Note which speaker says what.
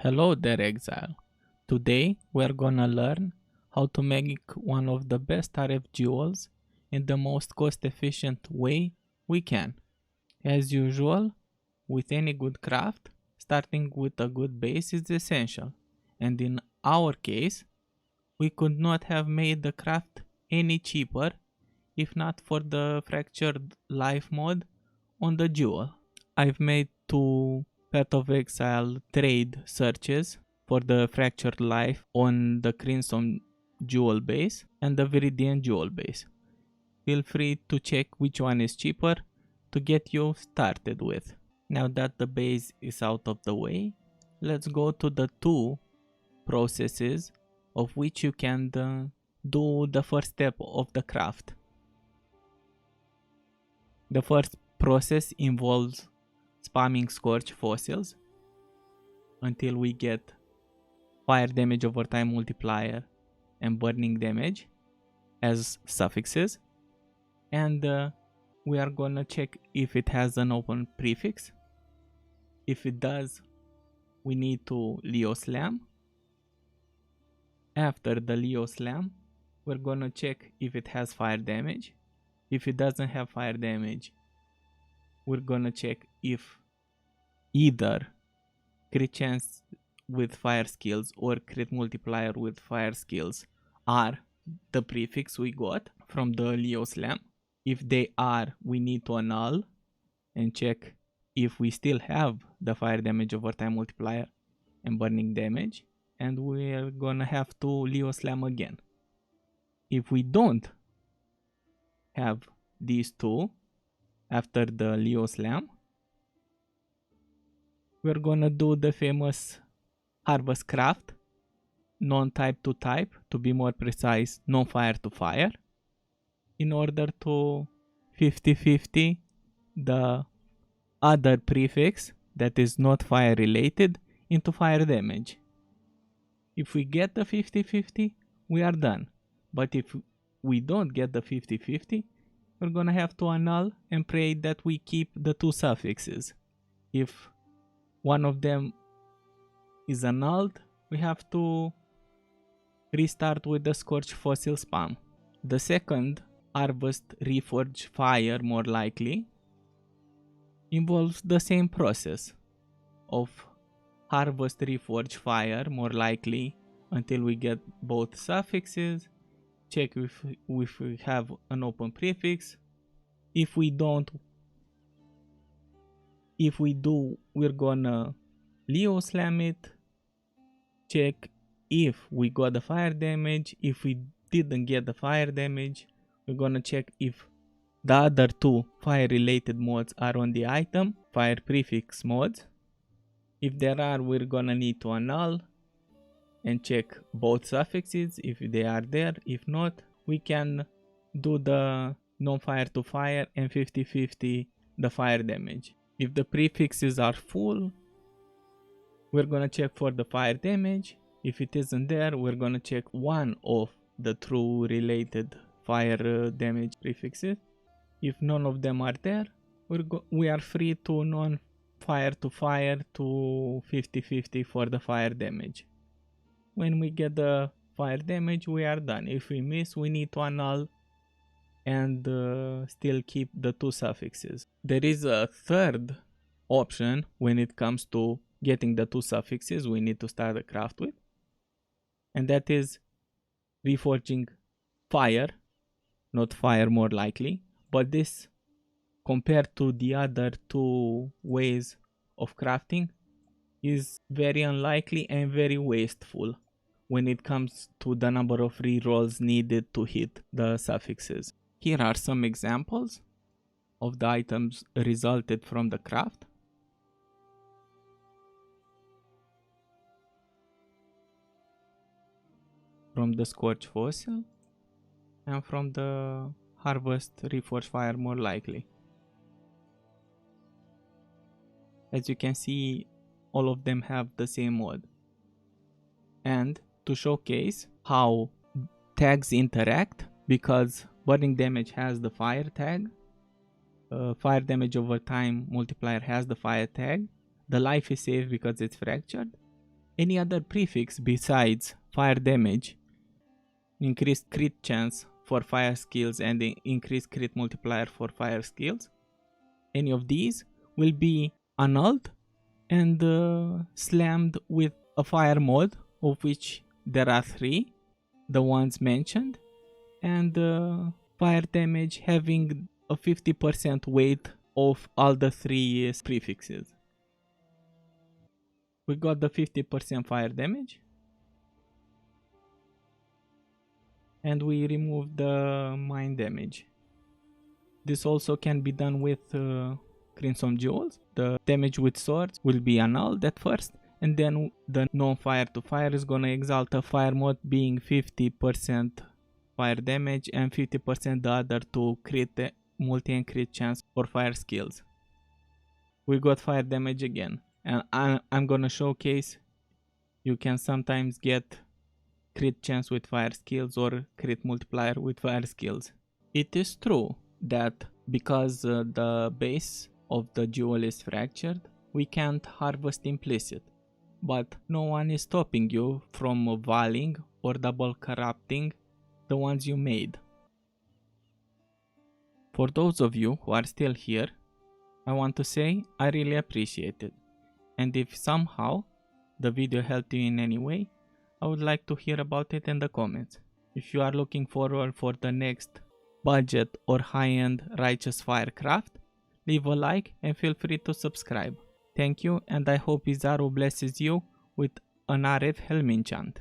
Speaker 1: Hello there, Exile. Today we're gonna learn how to make one of the best RF jewels in the most cost efficient way we can. As usual, with any good craft, starting with a good base is essential, and in our case, we could not have made the craft any cheaper if not for the fractured life mode on the jewel. I've made two Path of Exile trade searches for the fractured life on the Crimson jewel base and the Viridian jewel base. Feel free to check which one is cheaper to get you started with. Now that the base is out of the way, let's go to the two processes of which you can do the first step of the craft. The first process involves spamming scorch fossils until we get fire damage over time multiplier and burning damage as suffixes, and we are gonna check if it has an open prefix. If it does, we need to Leo Slam. After the Leo Slam, we're gonna check if it has fire damage. If it doesn't have fire damage, we're gonna check if either crit chance with fire skills or crit multiplier with fire skills are the prefix we got from the Leo Slam. If they are, we need to annul and check if we still have the fire damage over time multiplier and burning damage, and we're gonna have to Leo Slam again. If we don't have these two after the Leo Slam, we're gonna do the famous harvest craft, non-type to type, to be more precise, non-fire to fire, in order to 50-50 the other prefix that is not fire related into fire damage. If we get the 50-50, we are done. But if we don't get the 50-50, we're gonna have to annul and pray that we keep the two suffixes. If one of them is annulled, we have to restart with the scorch fossil spam. The second, harvest reforge fire, more likely, involves the same process of harvest reforge fire, more likely, until we get both suffixes, check if we have an open prefix. If we don't, if we do, we're gonna Leo Slam it, check if we got the fire damage. If we didn't get the fire damage, we're gonna check if the other two fire related mods are on the item, fire prefix mods. If there are, we're gonna need to annul and check both suffixes if they are there. If not, we can do the non-fire to fire and 50-50 the fire damage. If the prefixes are full, we're gonna check for the fire damage. If it isn't there, we're gonna check one of the true related fire damage prefixes. If none of them are there, we are free to non-fire to fire to 50-50 for the fire damage. When we get the fire damage, we are done. If we miss, we need to annul and still keep the two suffixes. There is a third option when it comes to getting the two suffixes we need to start the craft with, and that is reforging fire, not fire more likely, but this, compared to the other two ways of crafting, is very unlikely and very wasteful when it comes to the number of rerolls needed to hit the suffixes. Here are some examples of the items resulted from the craft. From the scorch fossil and from the harvest reforge fire, more likely. As you can see, all of them have the same mod. And to showcase how tags interact, because burning damage has the fire tag, fire damage over time multiplier has the fire tag, the life is safe because it's fractured, Any other prefix besides fire damage, increased crit chance for fire skills and the increased crit multiplier for fire skills, any of these will be annulled and slammed with a fire mode, of which there are 3, the ones mentioned, and fire damage having a 50% weight of all the 3 prefixes. We got the 50% fire damage, and we remove the mine damage. This also can be done with Crimson Jewels. The damage with swords will be annulled at first, and then the non-fire to fire is gonna exalt a fire mode being 50% fire damage and 50% the other to crit multi and crit chance for fire skills. We got fire damage again, and I'm gonna showcase you can sometimes get crit chance with fire skills or crit multiplier with fire skills. It is true that because the base of the jewel is fractured, we can't harvest implicit, but no one is stopping you from valing or double corrupting the ones you made. For those of you who are still here, I want to say I really appreciate it, and if somehow the video helped you in any way, I would like to hear about it in the comments. If you are looking forward for the next budget or high-end righteous firecraft, leave a like and feel free to subscribe. Thank you, and I hope Izaro blesses you with an RF helm enchant.